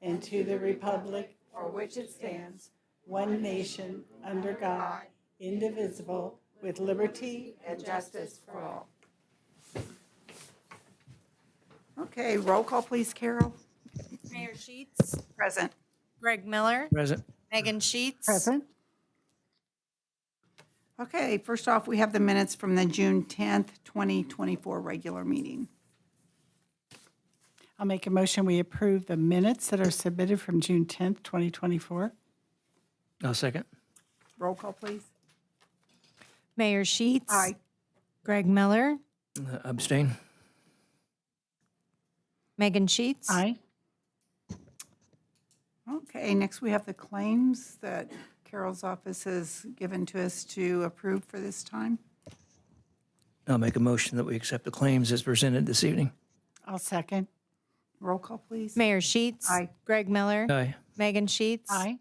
and to the republic for which it stands, one nation, under God, indivisible, with liberty and justice for all. Okay, roll call, please, Carol. Mayor Sheets, Present. Greg Miller, Present. Megan Sheets. Present. Okay, first off, we have the minutes from the June 10th, 2024 regular meeting. I'll make a motion, we approve the minutes that are submitted from June 10th, 2024. I'll second. Roll call, please. Mayor Sheets. Aye. Greg Miller, Abstain. Megan Sheets. Aye. Okay, next we have the claims that Carol's office has given to us to approve for this time. I'll make a motion that we accept the claims as presented this evening. I'll second. Roll call, please. Mayor Sheets. Aye. Greg Miller, Aye. Megan Sheets. Aye.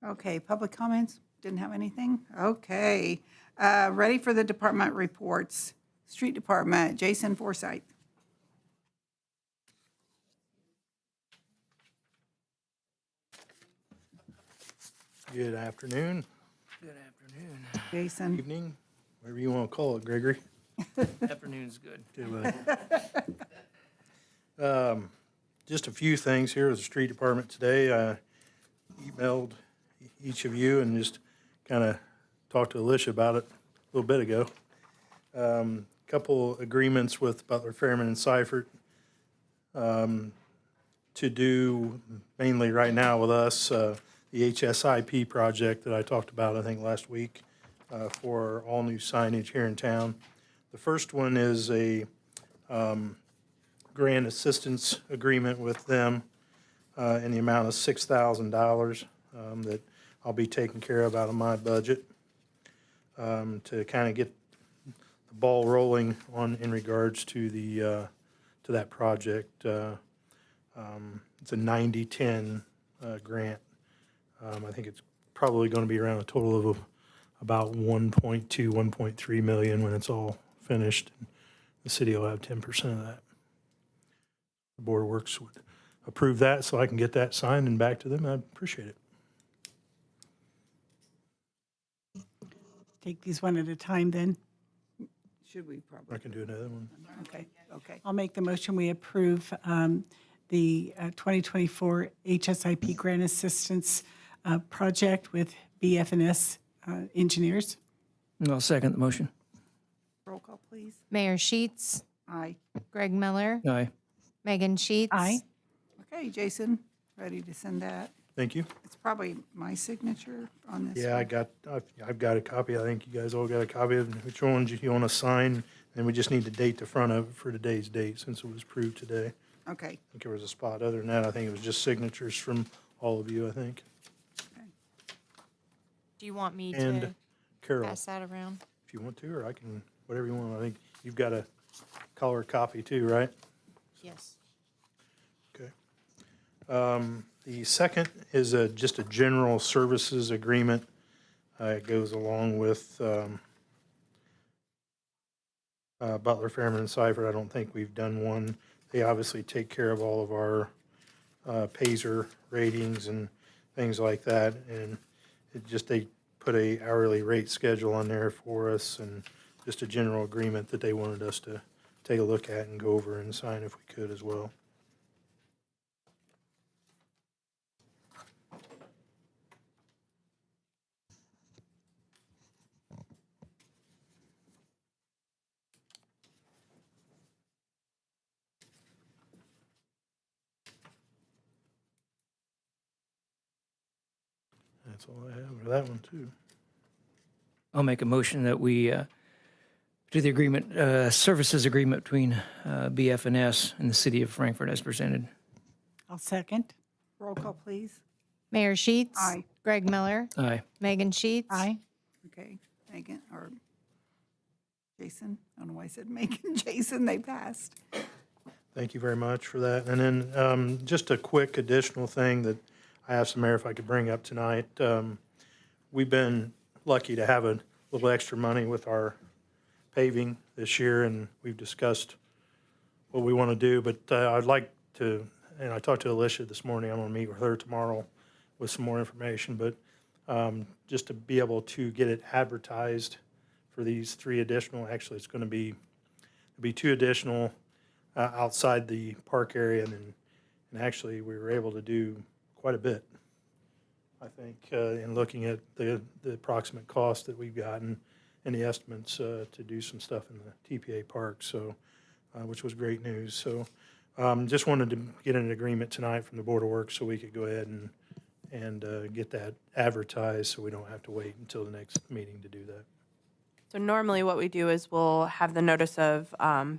Okay, public comments? Didn't have anything? Okay. Ready for the department reports. Street Department, Jason Forsythe. Good afternoon, Good afternoon. Jason. evening, whatever you want to call it, Gregory. Afternoon's good. Just a few things here with the street department today. I emailed each of you and just kind of talked to Alicia about it a little bit ago. Couple agreements with Butler, Fairman, and Seifert to do mainly right now with us, the HSIP project that I talked about, I think, last week for all new signage here in town. The first one is a grant assistance agreement with them in the amount of $6,000 that I'll be taking care of out of my budget to kind of get the ball rolling on in regards to the to that project. It's a 90-10 grant. I think it's probably going to be around a total of about 1.2, 1.3 million when it's all finished. The city will have 10% of that. The Board of Works would approve that so I can get that signed and back to them. I appreciate it. Take these one at a time then. Should we I probably? can do another one. Okay. I'll make the motion, we approve the 2024 HSIP grant assistance project with BF&S engineers. I'll second the motion. Roll call, please. Mayor Sheets, Aye. Greg Miller, Aye. Megan Sheets. Aye. Okay, Jason, ready to send that? Thank you. It's probably my signature on this. Yeah, I've got a copy. I think you guys all got a copy of which ones you want to sign. And we just need to date the front of it for today's date since it was approved today. I Okay. think there was a spot. Other than that, I think it was just signatures from all of you, I think. Do you want me And to Carol, pass that around? if you want to, or I can, whatever you want. I think you've got a color copy too, right? Yes. Okay. The second is just a general services agreement. It goes along with Butler, Fairman, and Seifert. I don't think we've done one. They obviously take care of all of our Payzer ratings and things like that. And it just, they put a hourly rate schedule on there for us and just a general agreement that they wanted us to take a look at and go over and sign if we could as well. That's all I have for that one too. I'll make a motion that we do the agreement, services agreement between BF&S and the city of Frankfurt as presented. I'll second. Roll call, please. Mayor Sheets. Aye. Greg Miller, Aye. Megan Sheets. Aye. Okay, Megan, or Jason, I don't know why I said Megan, Jason, they passed. Thank you very much for that. And then just a quick additional thing that I asked the mayor if I could bring up tonight. We've been lucky to have a little extra money with our paving this year, and we've discussed what we want to do, but I'd like to and I talked to Alicia this morning, I'm gonna meet with her tomorrow with some more information, but just to be able to get it advertised for these 3 additional, actually, it's gonna be, it'll be 2 additional outside the park area, and actually, we were able to do quite a bit, I think, in looking at the approximate cost that we've gotten and the estimates to do some stuff in the TPA park, so, which was great news. So just wanted to get an agreement tonight from the Board of Works so we could go ahead and get that advertised so we don't have to wait until the next meeting to do that. So normally what we do is we'll have the notice of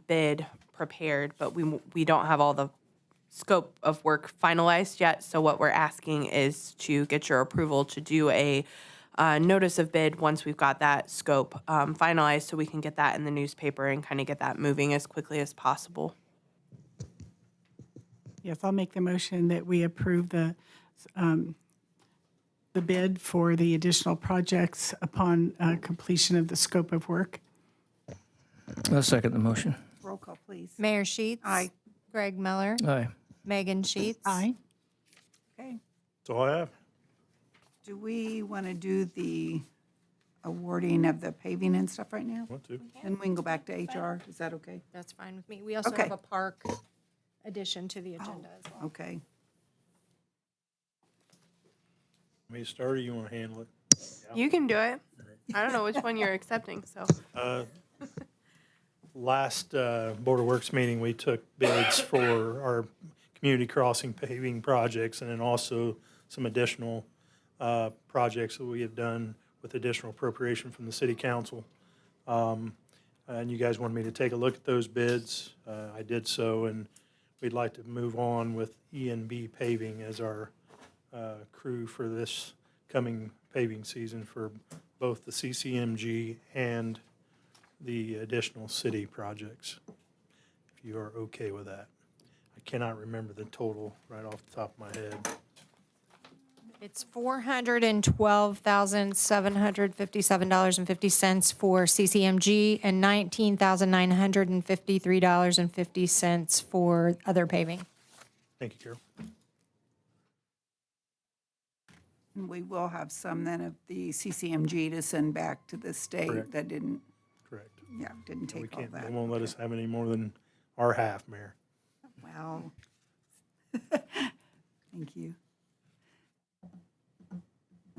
bid prepared, but we don't have all the scope of work finalized yet. So what we're asking is to get your approval to do a notice of bid once we've got that scope finalized, so we can get that in the newspaper and kind of get that moving as quickly as possible. Yes, I'll make the motion that we approve the bid for the additional projects upon completion of the scope of work. I'll second the motion. Roll call, please. Mayor Sheets. Aye. Greg Miller. Aye. Megan Sheets. Aye. Okay. That's all I have. Do we want to do the awarding of the paving and stuff right now? Want to? Then we can go back to HR. Is that okay? That's fine with me. We also Okay. have a park addition to the agenda as well. Okay. Me to start, or you want to handle it? You can do it. I don't know which one you're accepting, so. Last Board of Works meeting, we took bids for our community crossing paving projects and then also some additional projects that we have done with additional appropriation from the city council. And you guys wanted me to take a look at those bids. I did so, and we'd like to move on with E&B Paving as our crew for this coming paving season for both the CCMG and the additional city projects, if you are okay with that. I cannot remember the total right off the top of my head. It's $412,757.50 for CCMG and $19,953.50 for other paving. Thank you, Carol. And we will have some then of the CCMG to send back to the state Correct. that didn't, Correct. didn't We take all can't, that. they won't let us have any more than our half, Mayor. Wow. Thank you. And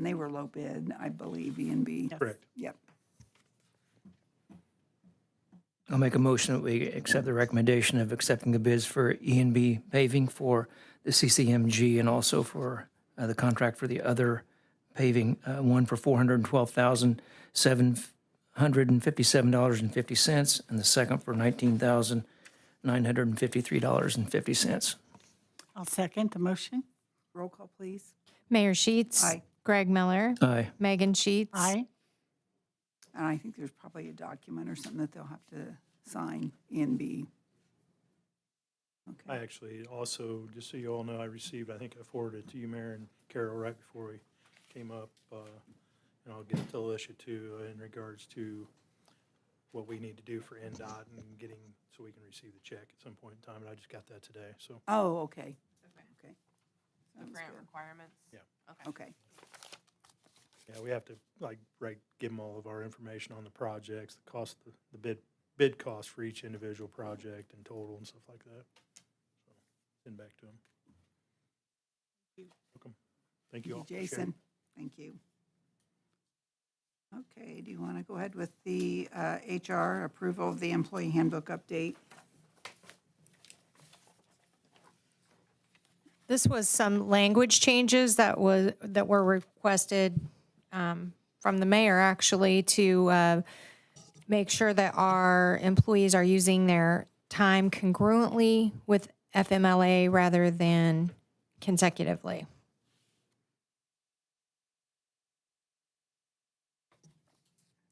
they were low bid, I believe, E&B. Correct. Yep. I'll make a motion that we accept the recommendation of accepting the bids for E&B paving for the CCMG and also for the contract for the other paving, one for $412,757.50 and the second for $19,953.50. I'll second the motion. Roll call, please. Mayor Sheets. Aye. Greg Miller. Aye. Megan Sheets. Aye. And I think there's probably a document or something that they'll have to sign, E&B. I Okay. actually also, just so you all know, I received, I think I forwarded it to you, Mayor and Carol, right before we came up. And I'll get it to Alicia too, in regards to what we need to do for NDOT and getting, so we can receive the check at some point in time. And I just got that today, so. Oh, okay. Okay. The Sounds grant good. requirements. Yeah. Okay. Yeah, we have to give them all of our information on the projects, the cost, the bid cost for each individual project and total and stuff like that. So send back to them. Welcome. Thank you all. Thank you, for sharing. Jason. Thank you. Okay, do you want to go ahead with the HR approval of the employee handbook update? This was some language changes that were requested from the mayor, actually, to make sure that our employees are using their time congruently with FMLA rather than consecutively.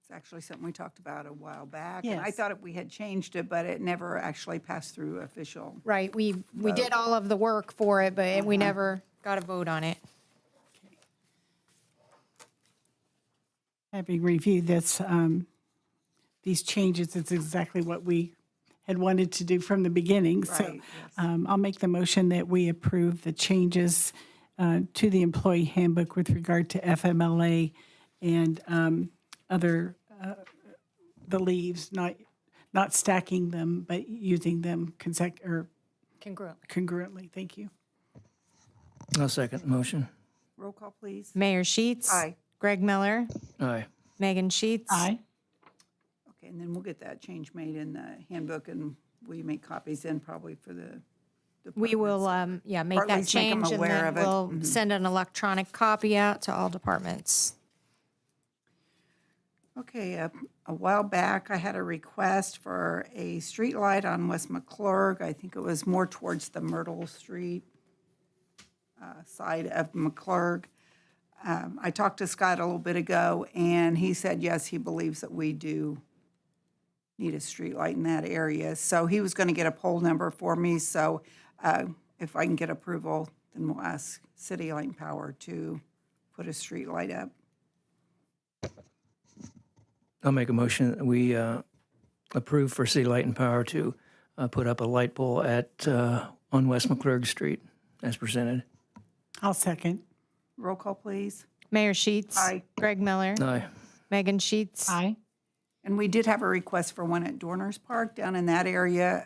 It's actually something we talked about a while back. And I Yes. thought we had changed it, but it never actually passed through official. Right, we did all of the work for it, but we never got a vote on it. Having reviewed this, these changes, it's exactly what we had wanted to do from the beginning. So Right, yes. I'll make the motion that we approve the changes to the employee handbook with regard to FMLA and other, the leaves, not stacking them, but using them congruently. Thank you. I'll second the motion. Roll call, please. Mayor Sheets. Aye. Greg Miller. Aye. Megan Sheets. Aye. Okay, and then we'll get that change made in the handbook, and will you make copies in probably for the We will, departments? make Or at that least make 'em change and aware then of it. we'll send an electronic copy out to all departments. Okay, a while back, I had a request for a street light on West McClurg. I think it was more towards the Myrtle Street side of McClurg. I talked to Scott a little bit ago, and he said, yes, he believes that we do need a street light in that area. So he was going to get a poll number for me, so if I can get approval, then we'll ask City Light and Power to put a street light up. I'll make a motion that we approve for City Light and Power to put up a light pole on West McClurg Street as presented. I'll second. Roll call, please. Mayor Sheets. Aye. Greg Miller. Aye. Megan Sheets. Aye. And we did have a request for one at Dorners Park down in that area.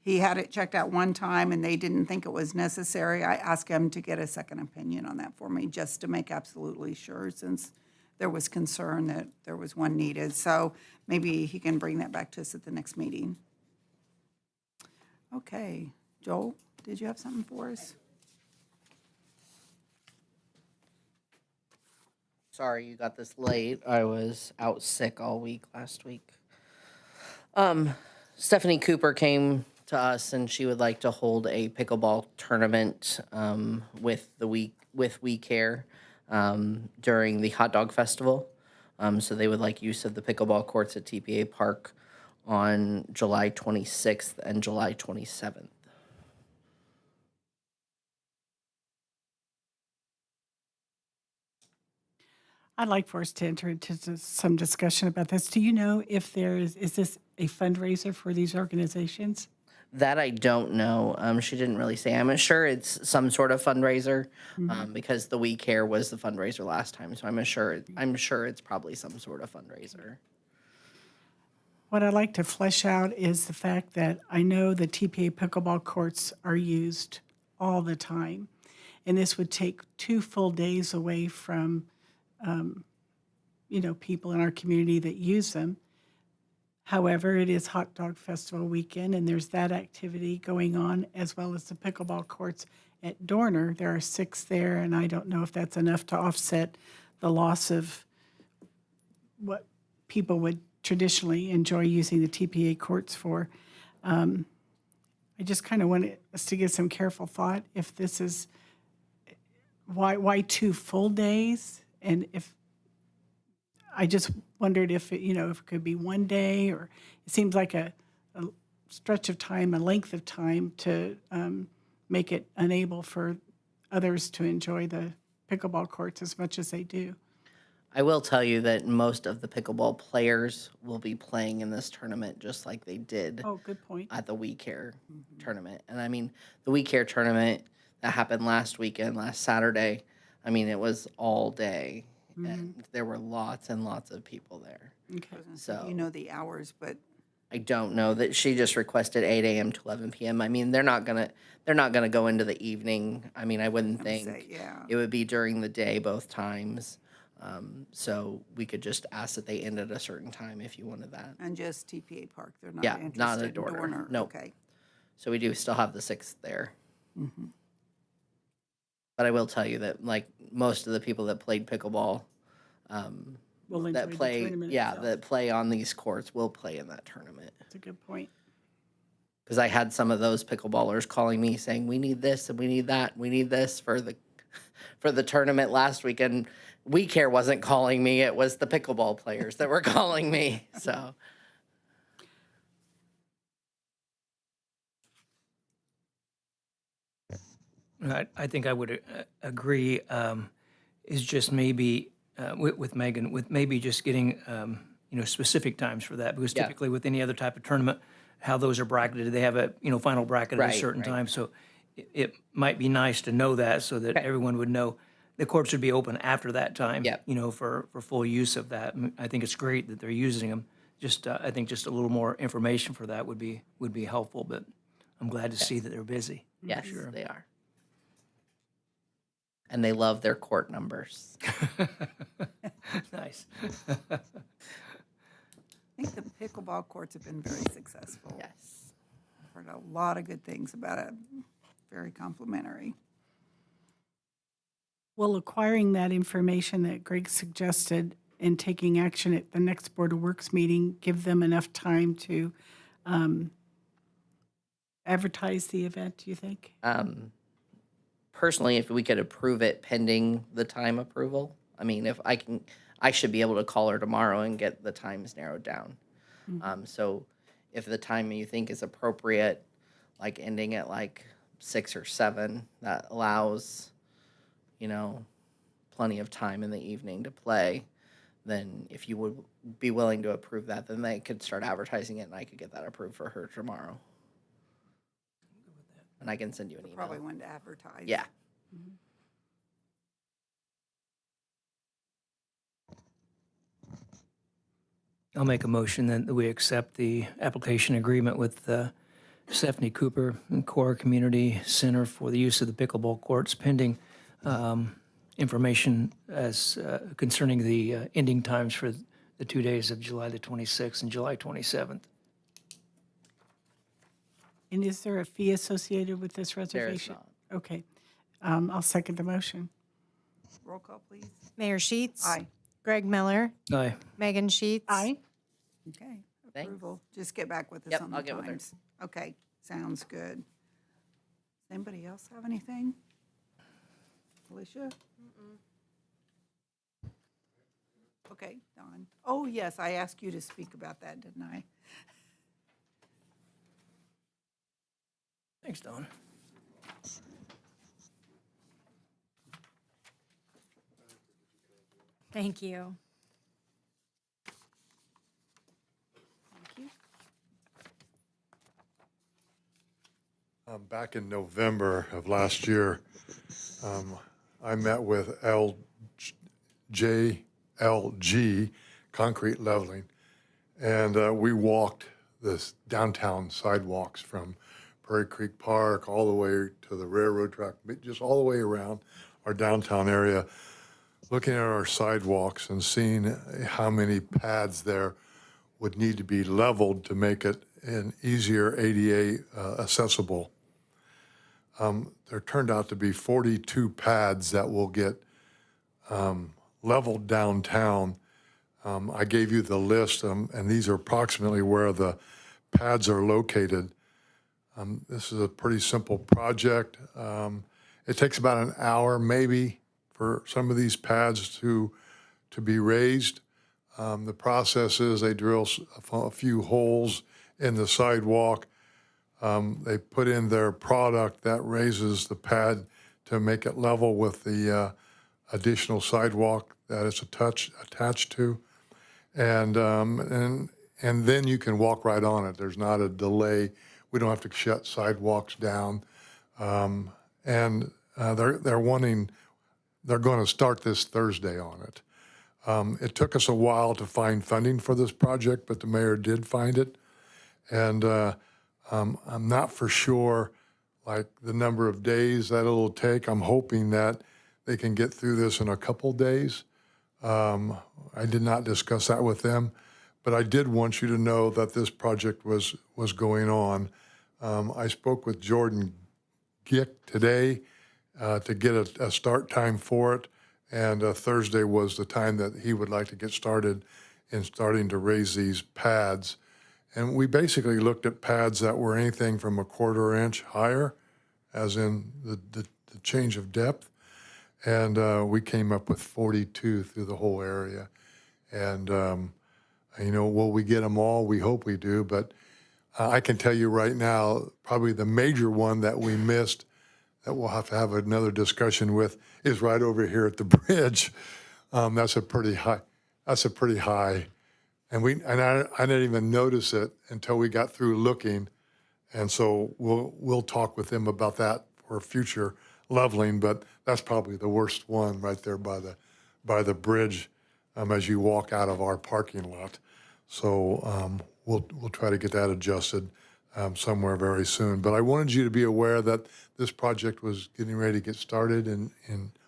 He had it checked out one time and they didn't think it was necessary. I asked him to get a second opinion on that for me, just to make absolutely sure, since there was concern that there was one needed. So maybe he can bring that back to us at the next meeting. Okay, Joel, did you have something for us? Sorry you got this late. I was out sick all week last week. Stephanie Cooper came to us and she would like to hold a pickleball tournament with We Care during the hot dog festival. So they would like use of the pickleball courts at TPA Park on July 26th and July 27th. I'd like for us to enter into some discussion about this. Do you know if is this a fundraiser for these organizations? That I don't know. She didn't really say. I'm sure it's some sort of fundraiser because the We Care was the fundraiser last time. So I'm sure it's probably some sort of fundraiser. What I'd like to flesh out is the fact that I know the TPA pickleball courts are used all the time. And this would take 2 full days away from, people in our community that use them. However, it is Hot Dog Festival weekend, and there's that activity going on, as well as the pickleball courts at Dorner. There are 6 there, and I don't know if that's enough to offset the loss of what people would traditionally enjoy using the TPA courts for. I just kind of want us to give some careful thought if this is, why 2 full days? And if, I just wondered if it could be 1 day, or it seems like a stretch of time, a length of time to make it unable for others to enjoy the pickleball courts as much as they do. I will tell you that most of the pickleball players will be playing in this tournament just like they did Oh, good point. at the We Care tournament. And I mean, the We Care tournament that happened last Saturday, I mean, it was all day. And there were lots and lots of people there. Okay. So You know the hours, but I don't know that she just requested 8 a.m. to 11 p.m. I mean, they're not gonna go into the evening. I mean, I wouldn't think say, yeah. it would be during the day both times. So we could just ask that they end at a certain time if you wanted that. And just TPA Park, they're not Yeah, interested not at in Dorner. Dorner? Nope. Okay. So we do still have the 6th there. But I will tell you that like most of the people that played pickleball, We'll enjoy that the play, tournament yeah, itself. that play on these courts will play in that tournament. That's a good point. Because I had some of those pickleballers calling me saying, we need this and we need that. We need this for the tournament last week. And We Care wasn't calling me. It was the pickleball players that were calling me. So I think I would agree, is just maybe, with Megan, with maybe just getting, specific times for that. Because Yeah. typically with any other type of tournament, how those are bracketed. They have a, final bracket at a Right, certain right. time. So it might be nice to know that so that everyone would know the courts would be open after that time, Yep. for full use of that. I think it's great that they're using them. Just, I think just a little more information for that would be helpful, but I'm glad to see that they're busy. Yes, they are. And they love their court numbers. Nice. I think the pickleball courts have been very successful. Yes. I've heard a lot of good things about it. Very complimentary. Well, acquiring that information that Greg suggested and taking action at the next Board of Works meeting, give them enough time to advertise the event, do you think? Personally, if we could approve it pending the time approval, I mean, if I should be able to call her tomorrow and get the times narrowed down. So if the time you think is appropriate, like ending at like 6 or 7, that allows, plenty of time in the evening to play, then if you would be willing to approve that, then they could start advertising it and I could get that approved for her tomorrow. And I can send you an email. Probably one to advertise. Yeah. I'll make a motion that we accept the application agreement with Stephanie Cooper and Core Community Center for the use of the pickleball courts pending information as concerning the ending times for the 2 days of July the 26th and July 27th. And is there a fee associated with this There is reservation? not. Okay. I'll second the motion. Roll call, please. Mayor Sheets. Aye. Greg Miller. Aye. Megan Sheets. Aye. Okay, Thanks. approval. Just get back with us Yep, on the I'll get with her. times. Okay, sounds good. Anybody else have anything? Alicia? Okay, Don. Oh, yes, I asked you to speak about that, didn't I? Thanks, Don. Thank you. Thank you. Back in November of last year, I met with JLG Concrete Leveling, and we walked this downtown sidewalks from Prairie Creek Park all the way to the railroad track, just all the way around our downtown area, looking at our sidewalks and seeing how many pads there would need to be leveled to make it an easier ADA accessible. There turned out to be 42 pads that will get leveled downtown. I gave you the list, and these are approximately where the pads are located. This is a pretty simple project. It takes about an hour maybe for some of these pads to be raised. The process is they drill a few holes in the sidewalk. They put in their product that raises the pad to make it level with the additional sidewalk that it's attached to. And then you can walk right on it. There's not a delay. We don't have to shut sidewalks down. They're going to start this Thursday on it. It took us a while to find funding for this project, but the mayor did find it. And I'm not for sure, like, the number of days that it'll take. I'm hoping that they can get through this in a couple days. I did not discuss that with them, but I did want you to know that this project was going on. I spoke with Jordan Gick today to get a start time for it, and Thursday was the time that he would like to get started in starting to raise these pads. And we basically looked at pads that were anything from a 1/4 inch higher, as in the change of depth. And we came up with 42 through the whole area. And, will we get them all? We hope we do. But I can tell you right now, probably the major one that we missed that we'll have to have another discussion with is right over here at the bridge. That's a pretty high. And I didn't even notice it until we got through looking. And so we'll talk with them about that for future leveling, but that's probably the worst one right there by the bridge as you walk out of our parking lot. So we'll try to get that adjusted somewhere very soon. But I wanted you to be aware that this project was getting ready to get started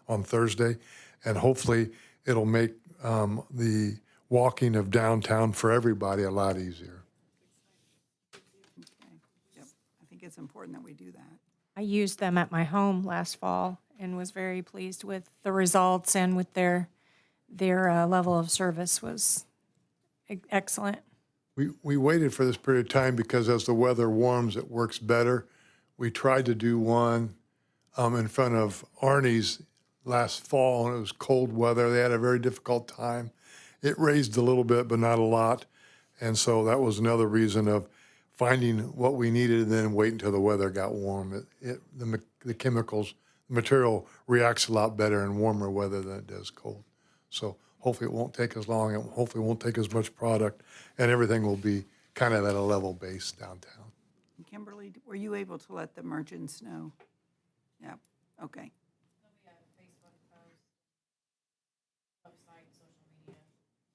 on Thursday, and hopefully it'll make the walking of downtown for everybody a lot easier. Okay. Yep. I think it's important that we do that. I used them at my home last fall and was very pleased with the results and with their level of service was excellent. We waited for this period of time because as the weather warms, it works better. We tried to do one in front of Arnie's last fall, and it was cold weather. They had a very difficult time. It raised a little bit, but not a lot. And so that was another reason of finding what we needed and then wait until the weather got warm. The chemicals, the material reacts a lot better in warmer weather than it does cold. So hopefully it won't take as long, and hopefully it won't take as much product, and everything will be kind of at a level base downtown. Kimberly, were you able to let the merchants know? Yeah, okay.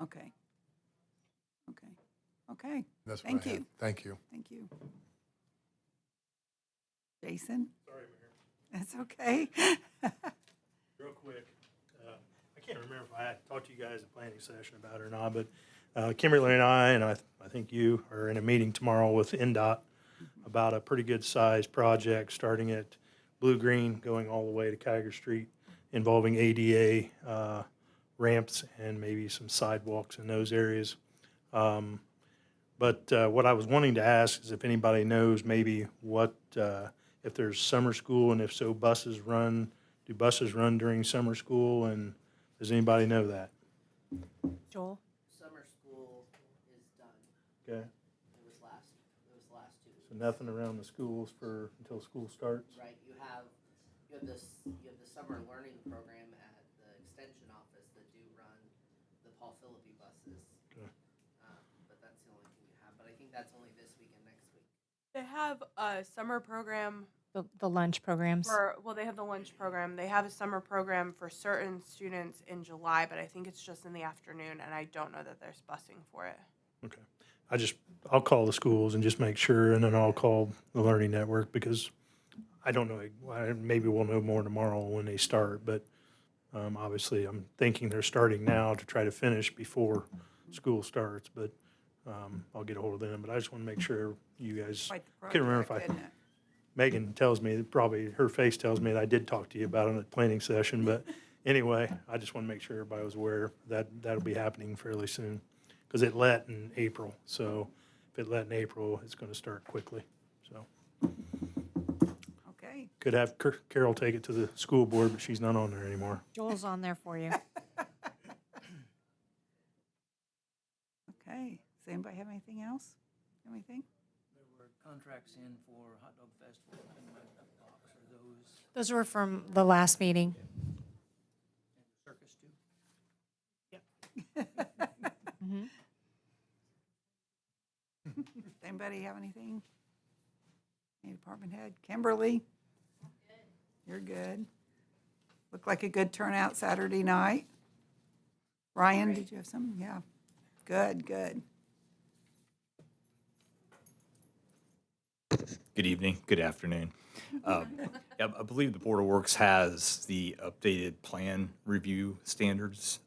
Okay. Okay. Okay. That's what Thank I have. you. Thank you. Thank you. Jason? Sorry, Mayor. That's okay. Real quick, I can't remember if I had talked to you guys at planning session about it or not, but Kimberly and I think you are in a meeting tomorrow with NDOT about a pretty good sized project starting at Blue Green, going all the way to Kiger Street, involving ADA ramps and maybe some sidewalks in those areas. But what I was wanting to ask is if anybody knows maybe what, if there's summer school, and if so, do buses run during summer school, and does anybody know that? Joel? Summer school is done. Okay, It was last 2 weeks. so nothing around the schools until school starts? Right, you have the summer learning program at the extension office that do run the Paul Philippi buses. Okay. But that's the only thing you have, but I think that's only this week and next week. They have a summer program The lunch programs. they have the lunch program. They have a summer program for certain students in July, but I think it's just in the afternoon, and I don't know that there's busing for it. Okay. I'll call the schools and just make sure, and then I'll call the Learning Network, because I don't know, maybe we'll know more tomorrow when they start, but obviously I'm thinking they're starting now to try to finish before school starts, but I'll get a hold of them. But I just want to make sure you guys, Quite the I can't remember if project, isn't it? Megan tells me, probably her face tells me that I did talk to you about it at the planning session, but anyway, I just want to make sure everybody was aware that that'll be happening fairly soon. Because it let in April, so if it let in April, it's going to start quickly, so. Okay. Could have Carol take it to the school board, but she's not on there anymore. Joel's on there for you. Okay. Does anybody have anything else? Anything? There were contracts in for Hot Dog Festival in my box. Are those Those were from the last meeting. circus too? Anybody have anything? Any department head? Kimberly? You're good. Looked like a good turnout Saturday night. Ryan, did you have something? Yeah. Good, good. Good evening, good afternoon. Yeah, I believe the Board of Works has the updated plan review standards.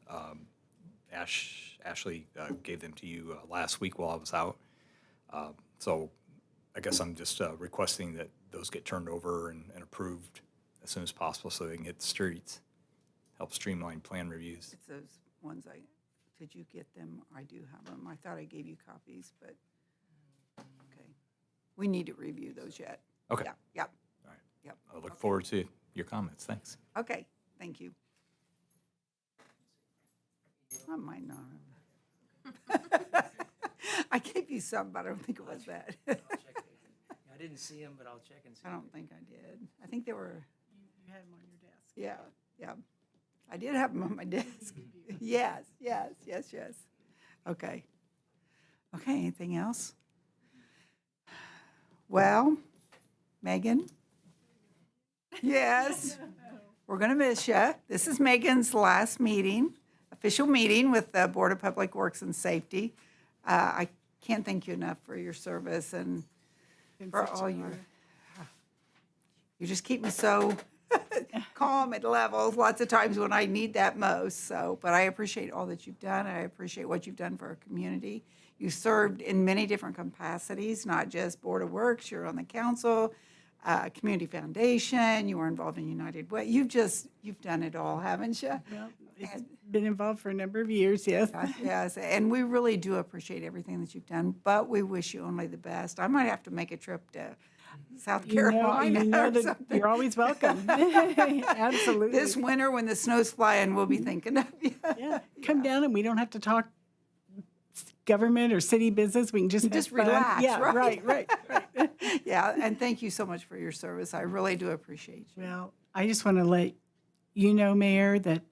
Ashley gave them to you last week while I was out. So I guess I'm just requesting that those get turned over and approved as soon as possible so they can hit the streets, help streamline plan reviews. It's those ones did you get them? I do have them. I thought I gave you copies, but, okay. We need to review those yet. Okay. Yeah, yep, All right. yep. I look forward to your comments. Thanks. Okay, thank you. I might not have. I gave you some, but I don't think it was that. Check. I didn't see them, but I'll check and see. I don't think I did. I think they were, You had them on your desk. yeah, yeah. I did have them on my desk. Yes. Okay. Okay, anything else? Well, Megan? Yes, we're going to miss you. This is Megan's last meeting, official meeting with the Board of Public Works and Safety. I can't thank you enough for your service and for all your, you just keep me so calm at levels lots of times when I need that most. So, but I appreciate all that you've done. I appreciate what you've done for our community. You served in many different capacities, not just Board of Works. You're on the council, Community Foundation. You were involved in United Way. You've done it all, haven't you? Well, it's been involved for a number of years, yes. Yes, and we really do appreciate everything that you've done, but we wish you only the best. I might have to make a trip to South Carolina You know or that something. you're always welcome. Absolutely. This winter, when the snow's flying, we'll be thinking of you. Yeah, come down and we don't have to talk government or city business. We can just have Just fun. relax, Yeah, right? right. Yeah, and thank you so much for your service. I really do appreciate you. Well, I just want to let you know, Mayor, that,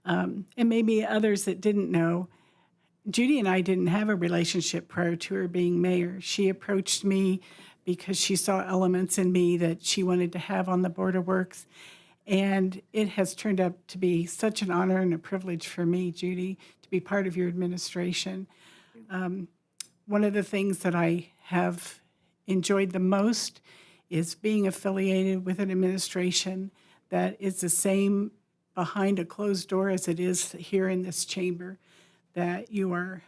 and maybe others that didn't know, Judy and I didn't have a relationship prior to her being mayor. She approached me because she saw elements in me that she wanted to have on the Board of Works. And it has turned out to be such an honor and a privilege for me, Judy, to be part of your administration. One of the things that I have enjoyed the most is being affiliated with an administration that is the same behind a closed door as it is here in this chamber, that you are,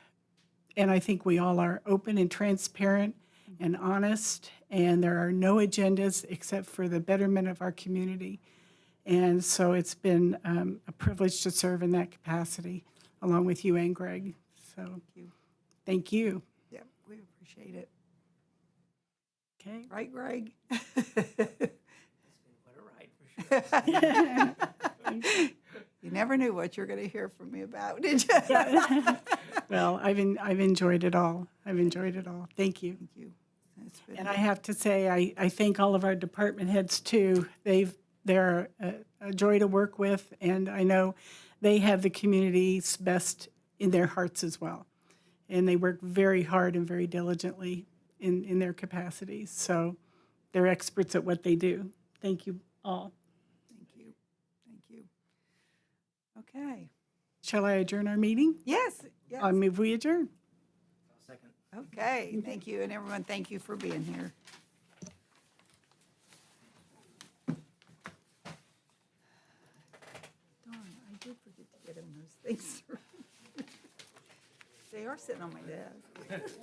and I think we all are, open and transparent and honest, and there are no agendas except for the betterment of our community. And so it's been a privilege to serve in that capacity, along with you and Greg. So thank you. Yeah, we appreciate it. Okay. Right, Greg? You never knew what you're going to hear from me about, did you? Well, I've enjoyed it all. I've enjoyed it all. Thank you. Thank you. It's been- And I have to say, I thank all of our department heads too. They're a joy to work with, and I know they have the community's best in their hearts as well. And they work very hard and very diligently in their capacities. So they're experts at what they do. Thank you all. Thank you. Thank you. Okay. Shall I adjourn our meeting? Yes, yes. I move we adjourn. Okay, thank you. And everyone, thank you for being here. Darn, I did forget to get him those things. They are sitting on my desk.